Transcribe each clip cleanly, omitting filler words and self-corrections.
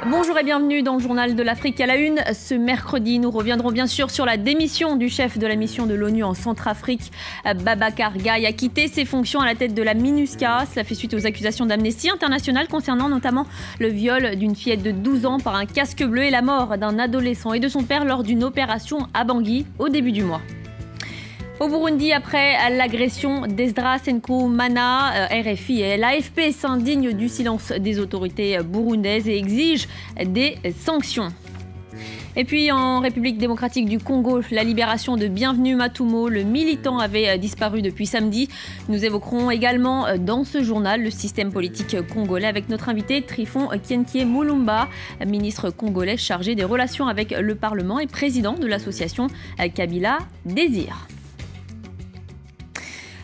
Bonjour et bienvenue dans le journal de l'Afrique à la une. Ce mercredi, nous reviendrons bien sûr sur la démission du chef de la mission de l'ONU en Centrafrique. Babacar Gaye a quitté ses fonctions à la tête de la MINUSCA. Cela fait suite aux accusations d'Amnesty International concernant notamment le viol d'une fillette de 12 ans par un casque bleu et la mort d'un adolescent et de son père lors d'une opération à Bangui au début du mois. Au Burundi, après l'agression d'Esdras Nkoumana, RFI et l'AFP s'indignent du silence des autorités burundaises et exigent des sanctions. Et puis en République démocratique du Congo, la libération de Bienvenu Matumo, le militant avait disparu depuis samedi. Nous évoquerons également dans ce journal le système politique congolais avec notre invité Trifon Kienkie Mulumba, ministre congolais chargé des relations avec le Parlement et président de l'association Kabila Désir.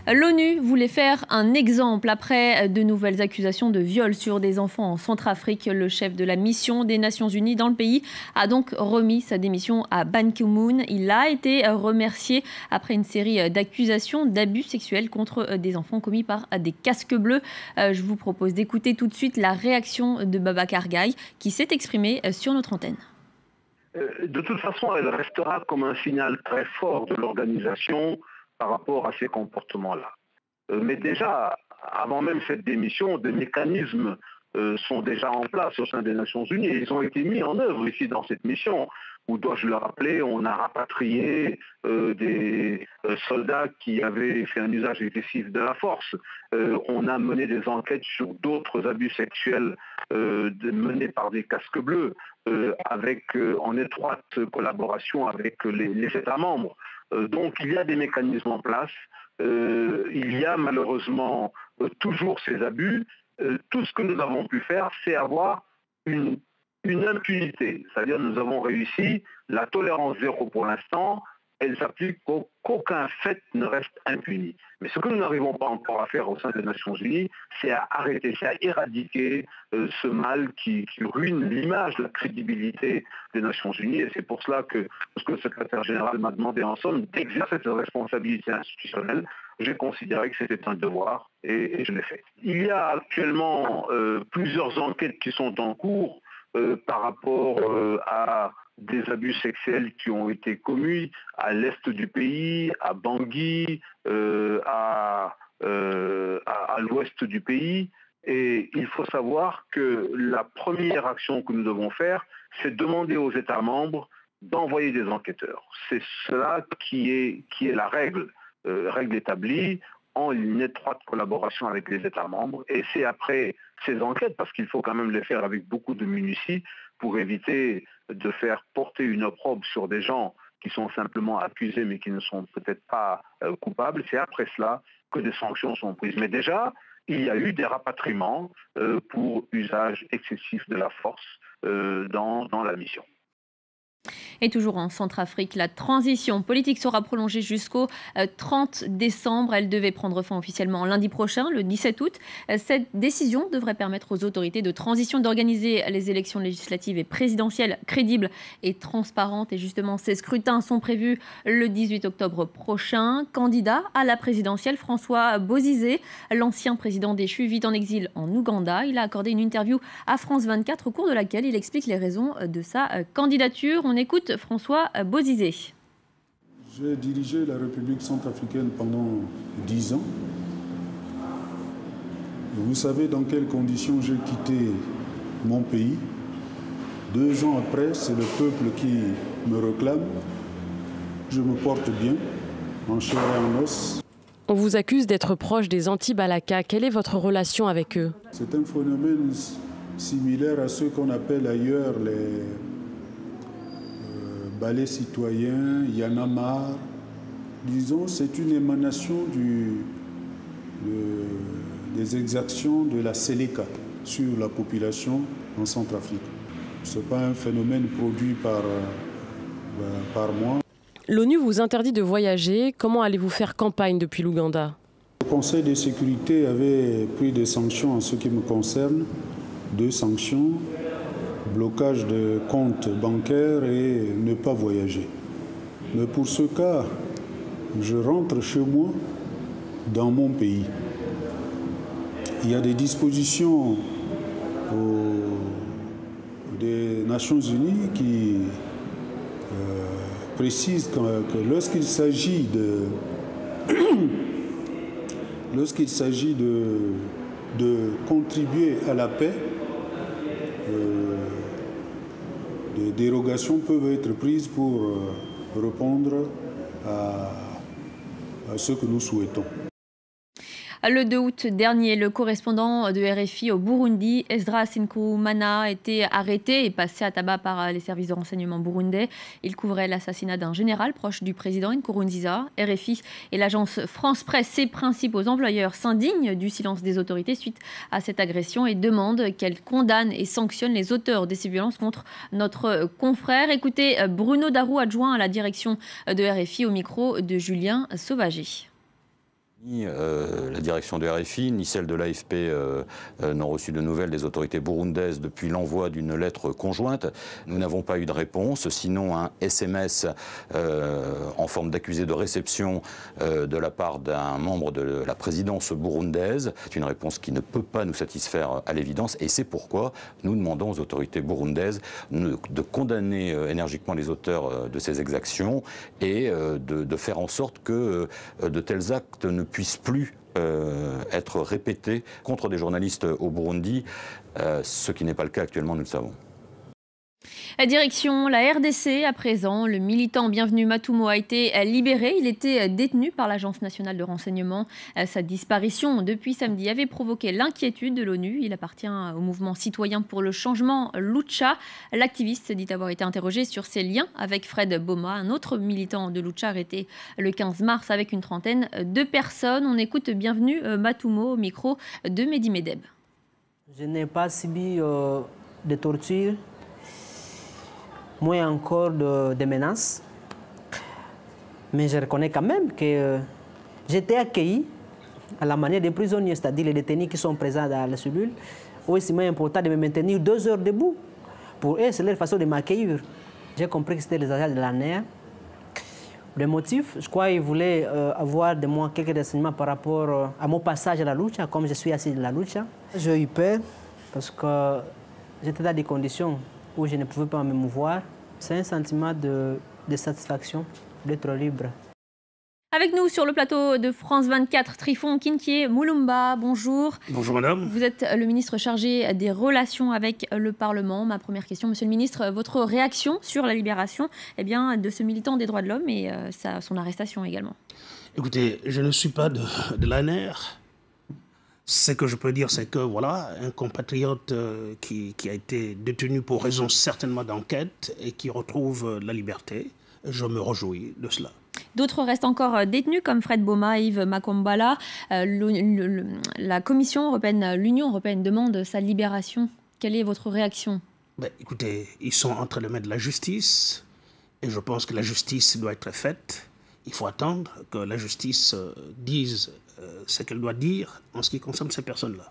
L'ONU voulait faire un exemple après de nouvelles accusations de viol sur des enfants en Centrafrique. Le chef de la mission des Nations Unies dans le pays a donc remis sa démission à Ban Ki-moon. Il a été remercié après une série d'accusations d'abus sexuels contre des enfants commis par des casques bleus. Je vous propose d'écouter tout de suite la réaction de Babacar Gaye qui s'est exprimé sur notre antenne. De toute façon, elle restera comme un signal très fort de l'organisation par rapport à ces comportements-là. Mais déjà, avant même cette démission, des mécanismes sont déjà en place au sein des Nations Unies. Ils ont été mis en œuvre ici dans cette mission, où, dois-je le rappeler, on a rapatrié des soldats qui avaient fait un usage excessif de la force. On a mené des enquêtes sur d'autres abus sexuels menés par des casques bleus, en étroite collaboration avec les États membres. Donc il y a des mécanismes en place, il y a malheureusement toujours ces abus. Tout ce que nous avons pu faire, c'est avoir une impunité. C'est-à-dire nous avons réussi, la tolérance zéro pour l'instant, elle s'applique qu'aucun fait ne reste impuni. Mais ce que nous n'arrivons pas encore à faire au sein des Nations Unies, c'est à arrêter, c'est à éradiquer ce mal qui ruine l'image, la crédibilité des Nations Unies. Et c'est pour cela que lorsque le secrétaire général m'a demandé en somme d'exercer cette responsabilité institutionnelle, j'ai considéré que c'était un devoir et je l'ai fait. Il y a actuellement plusieurs enquêtes qui sont en cours par rapport à des abus sexuels qui ont été commis à l'est du pays, à Bangui, à l'ouest du pays. Et il faut savoir que la première action que nous devons faire, c'est demander aux États membres d'envoyer des enquêteurs. C'est cela qui est la règle établie en une étroite collaboration avec les États membres. Et c'est après ces enquêtes, parce qu'il faut quand même les faire avec beaucoup de minutie, pour éviter de faire porter une opprobre sur des gens qui sont simplement accusés mais qui ne sont peut-être pas coupables. C'est après cela que des sanctions sont prises. Mais déjà, il y a eu des rapatriements pour usage excessif de la force dans la mission. Et toujours en Centrafrique, la transition politique sera prolongée jusqu'au 30 décembre. Elle devait prendre fin officiellement lundi prochain, le 17 août. Cette décision devrait permettre aux autorités de transition d'organiser les élections législatives et présidentielles crédibles et transparentes. Et justement, ces scrutins sont prévus le 18 octobre prochain. Candidat à la présidentielle, François Bozizé, l'ancien président déchu, vit en exil en Ouganda. Il a accordé une interview à France 24 au cours de laquelle il explique les raisons de sa candidature. On écoute François Bozizé. J'ai dirigé la République centrafricaine pendant 10 ans. Vous savez dans quelles conditions j'ai quitté mon pays. 2 ans après, c'est le peuple qui me réclame. Je me porte bien, en chair et en os. On vous accuse d'être proche des anti-Balaka. Quelle est votre relation avec eux? C'est un phénomène similaire à ce qu'on appelle ailleurs les balais citoyens, Y'en a marre. Disons, c'est une émanation des exactions de la Séléka sur la population en Centrafrique. Ce n'est pas un phénomène produit par moi. L'ONU vous interdit de voyager. Comment allez-vous faire campagne depuis l'Ouganda? Le Conseil de sécurité avait pris des sanctions en ce qui me concerne. 2 sanctions. Blocage de comptes bancaires et ne pas voyager. Mais pour ce cas, je rentre chez moi, dans mon pays. Il y a des dispositions Nations Unies qui précise que lorsqu'il s'agit de contribuer à la paix, des dérogations peuvent être prises pour répondre à ce que nous souhaitons. Le 2 août dernier, le correspondant de RFI au Burundi, Esdras Nkoumana, a été arrêté et passé à tabac par les services de renseignement burundais. Il couvrait l'assassinat d'un général proche du président Nkurunziza. RFI et l'agence France Presse, ses principaux employeurs, s'indignent du silence des autorités suite à cette agression et demandent qu'elles condamnent et sanctionnent les auteurs de ces violences contre notre confrère. Écoutez Bruno Darou, adjoint à la direction de RFI, au micro de Julien Sauvager. Ni la direction de RFI, ni celle de l'AFP n'ont reçu de nouvelles des autorités burundaises depuis l'envoi d'une lettre conjointe. Nous n'avons pas eu de réponse, sinon un SMS en forme d'accusé de réception de la part d'un membre de la présidence burundaise. C'est une réponse qui ne peut pas nous satisfaire à l'évidence, et c'est pourquoi nous demandons aux autorités burundaises de condamner énergiquement les auteurs de ces exactions et de faire en sorte que de tels actes ne puissent plus être répétés contre des journalistes au Burundi, ce qui n'est pas le cas actuellement, nous le savons. Direction la RDC à présent. Le militant Bienvenu Matumo a été libéré. Il était détenu par l'Agence nationale de renseignement. Sa disparition depuis samedi avait provoqué l'inquiétude de l'ONU. Il appartient au mouvement citoyen pour le changement Lucha. L'activiste dit avoir été interrogé sur ses liens avec Fred Boma, un autre militant de Lucha arrêté le 15 mars avec une trentaine de personnes. On écoute Bienvenu Matumo au micro de Mehdi Medeb. Je n'ai pas subi de torture, moins encore de menaces. Mais je reconnais quand même que j'étais accueilli à la manière des prisonniers, c'est-à-dire les détenus qui sont présents dans la cellule. Oui, c'est moins important de me maintenir 2 heures debout. Pour eux, c'est leur façon de m'accueillir. J'ai compris que c'était les agents de l'ANR. Le motif, je crois qu'ils voulaient avoir de moi quelques renseignements par rapport à mon passage à la lucha, comme je suis assis de la lucha. J'ai eu peur parce que j'étais dans des conditions où je ne pouvais pas me mouvoir. C'est un sentiment de satisfaction d'être libre. Avec nous sur le plateau de France 24, Trifon Kintié Moulumba, bonjour. Bonjour madame. Vous êtes le ministre chargé des relations avec le Parlement. Ma première question, monsieur le ministre, votre réaction sur la libération de ce militant des droits de l'homme et son arrestation également? Écoutez, je ne suis pas de l'ANR. Ce que je peux dire, c'est que voilà, un compatriote qui a été détenu pour raison certainement d'enquête et qui retrouve la liberté, je me réjouis de cela. D'autres restent encore détenus, comme Fred Boma et Yves Makombala. La Commission européenne, l'Union européenne demande sa libération. Quelle est votre réaction? Écoutez, ils sont entre les mains de la justice et je pense que la justice doit être faite. Il faut attendre que la justice dise ce qu'elle doit dire en ce qui concerne ces personnes-là.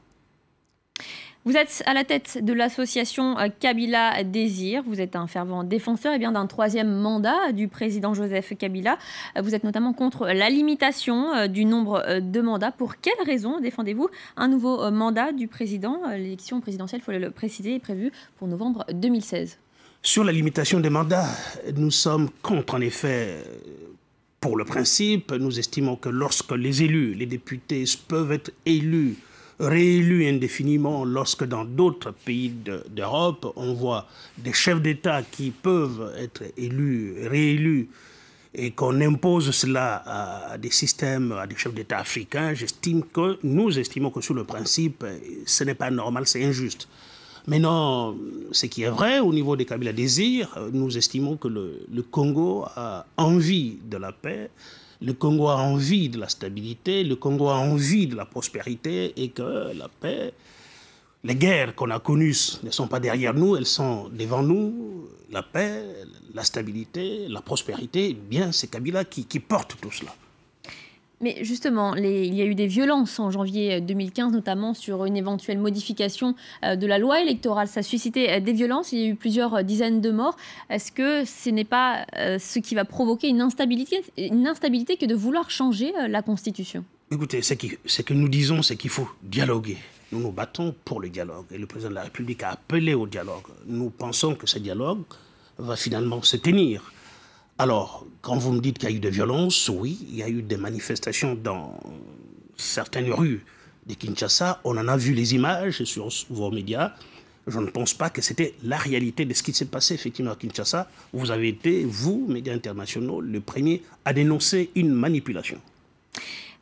Vous êtes à la tête de l'association Kabila Désir. Vous êtes un fervent défenseur d'un 3e mandat du président Joseph Kabila. Vous êtes notamment contre la limitation du nombre de mandats. Pour quelles raisons défendez-vous un nouveau mandat du président? L'élection présidentielle, il faut le préciser, est prévue pour novembre 2016. Sur la limitation des mandats, nous sommes contre, en effet. Pour le principe, nous estimons que lorsque les élus, les députés peuvent être élus, réélus indéfiniment, lorsque dans d'autres pays d'Europe, on voit des chefs d'État qui peuvent être élus, réélus, et qu'on impose cela à des systèmes, à des chefs d'État africains, nous estimons que sur le principe, ce n'est pas normal, c'est injuste. Maintenant, ce qui est vrai au niveau des Kabila Désir, nous estimons que le Congo a envie de la paix, le Congo a envie de la stabilité, le Congo a envie de la prospérité et que la paix, les guerres qu'on a connues ne sont pas derrière nous, elles sont devant nous. La paix, la stabilité, la prospérité, bien c'est Kabila qui porte tout cela. Mais justement, il y a eu des violences en janvier 2015, notamment sur une éventuelle modification de la loi électorale. Ça a suscité des violences, il y a eu plusieurs dizaines de morts. Est-ce que ce n'est pas ce qui va provoquer une instabilité que de vouloir changer la Constitution? Écoutez, ce que nous disons, c'est qu'il faut dialoguer. nous nous battons pour le dialogue. Et le président de la République a appelé au dialogue. Nous pensons que ce dialogue va finalement se tenir. Alors, quand vous me dites qu'il y a eu des violences, oui, il y a eu des manifestations dans certaines rues de Kinshasa. On en a vu les images sur vos médias. Je ne pense pas que c'était la réalité de ce qui s'est passé effectivement à Kinshasa. Vous avez été, vous, médias internationaux, le premier à dénoncer une manipulation.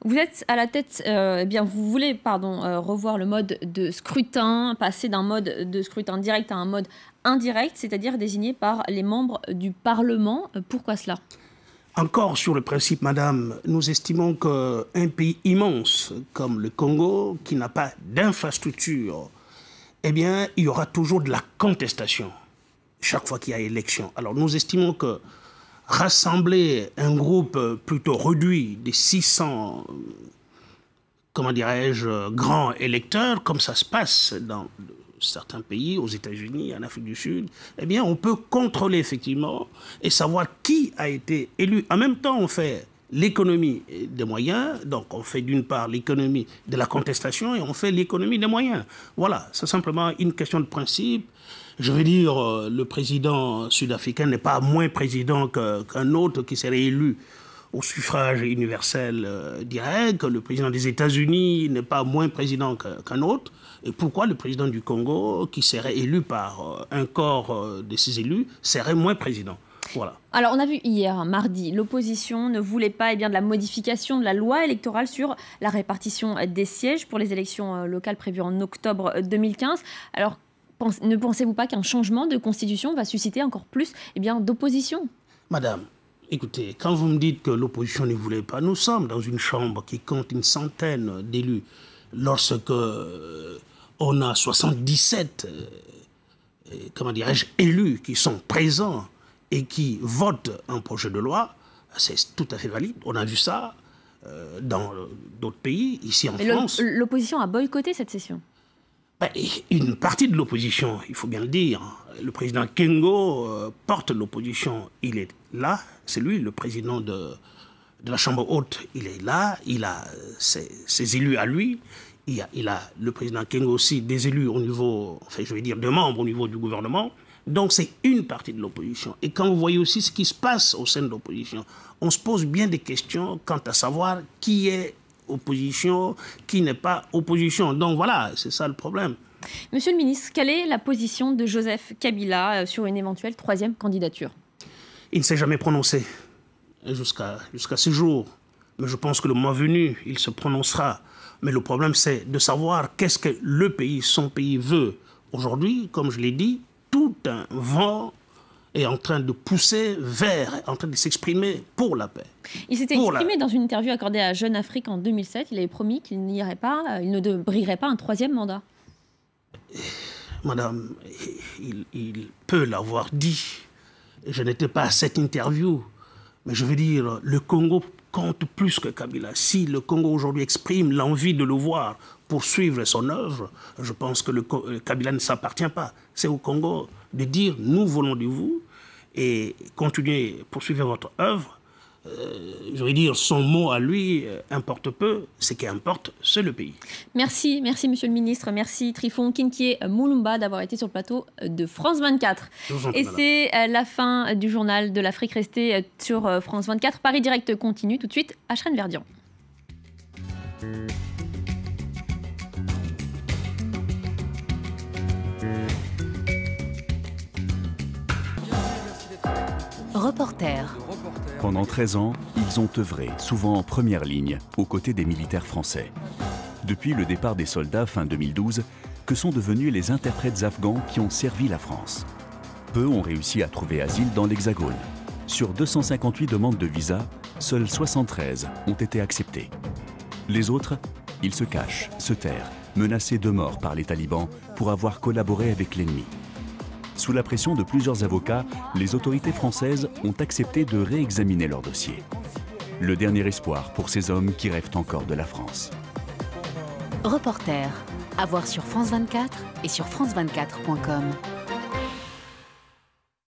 Vous êtes à la tête, vous voulez revoir le mode de scrutin, passer d'un mode de scrutin direct à un mode indirect, c'est-à-dire désigné par les membres du Parlement. Pourquoi cela ? Encore sur le principe, madame, nous estimons qu'un pays immense comme le Congo, qui n'a pas d'infrastructure, eh bien, il y aura toujours de la contestation chaque fois qu'il y a élection. Alors nous estimons que rassembler un groupe plutôt réduit de 600, comment dirais-je, grands électeurs, comme ça se passe dans certains pays, aux États-Unis, en Afrique du Sud, eh bien, on peut contrôler effectivement et savoir qui a été élu. En même temps, on fait l'économie des moyens, donc on fait d'une part l'économie de la contestation et on fait l'économie des moyens. Voilà, c'est simplement une question de principe. Je veux dire, le président sud-africain n'est pas moins président qu'un autre qui serait élu au suffrage universel direct. Le président des États-Unis n'est pas moins président qu'un autre. Et pourquoi le président du Congo, qui serait élu par un corps de ses élus, serait moins président? Voilà. Alors, on a vu hier, mardi, l'opposition ne voulait pas de la modification de la loi électorale sur la répartition des sièges pour les élections locales prévues en octobre 2015. Alors, ne pensez-vous pas qu'un changement de constitution va susciter encore plus d'opposition? Madame, écoutez, quand vous me dites que l'opposition ne voulait pas, nous sommes dans une chambre qui compte une centaine d'élus. Lorsque on a 77, comment dirais-je, élus qui sont présents et qui votent un projet de loi, c'est tout à fait valide. On a vu ça dans d'autres pays, ici en France. L'opposition a boycotté cette session. Une partie de l'opposition, il faut bien le dire. Le président Kengo porte l'opposition. Il est là, c'est lui le président de la Chambre haute. Il est là, il a ses élus à lui. Il a le président Kengo aussi des élus au niveau, enfin je vais dire de membres au niveau du gouvernement. Donc c'est une partie de l'opposition. Et quand vous voyez aussi ce qui se passe au sein de l'opposition, on se pose bien des questions quant à savoir qui est opposition, qui n'est pas opposition. Donc voilà, c'est ça le problème. Monsieur le ministre, quelle est la position de Joseph Kabila sur une éventuelle troisième candidature? Il ne s'est jamais prononcé jusqu'à ce jour. Mais je pense que le mois venu, il se prononcera. Mais le problème, c'est de savoir qu'est-ce que le pays, son pays veut. Aujourd'hui, comme je l'ai dit, tout un vent est en train de pousser vers, en train de s'exprimer pour la paix. Il s'était exprimé dans une interview accordée à Jeune Afrique en 2007. Il avait promis qu'il n'irait pas, il ne briguerait pas un troisième mandat. Madame, il peut l'avoir dit. Je n'étais pas à cette interview. Mais je veux dire, le Congo compte plus que Kabila. Si le Congo aujourd'hui exprime l'envie de le voir poursuivre son œuvre, je pense que Kabila ne s'appartient pas. C'est au Congo de dire nous voulons de vous et continuer, poursuivre votre œuvre. Je veux dire, son mot à lui importe peu. Ce qui importe, c'est le pays. Merci monsieur le ministre. Merci Trifon Kinkie Moulumba d'avoir été sur le plateau de France 24. Et c'est la fin du journal de l'Afrique. Restée sur France 24. Paris Direct continue tout de suite. Achrène Verdian. Reporter. Pendant 13 ans, ils ont œuvré, souvent en première ligne, aux côtés des militaires français. Depuis le départ des soldats fin 2012, que sont devenus les interprètes afghans qui ont servi la France. Peu ont réussi à trouver asile dans l'Hexagone. Sur 258 demandes de visa, seules 73 ont été acceptées. Les autres, ils se cachent, se terrent, menacés de mort par les talibans pour avoir collaboré avec l'ennemi. Sous la pression de plusieurs avocats, les autorités françaises ont accepté de réexaminer leur dossier. Le dernier espoir pour ces hommes qui rêvent encore de la France. Reporter, à voir sur France 24 et sur France24.com.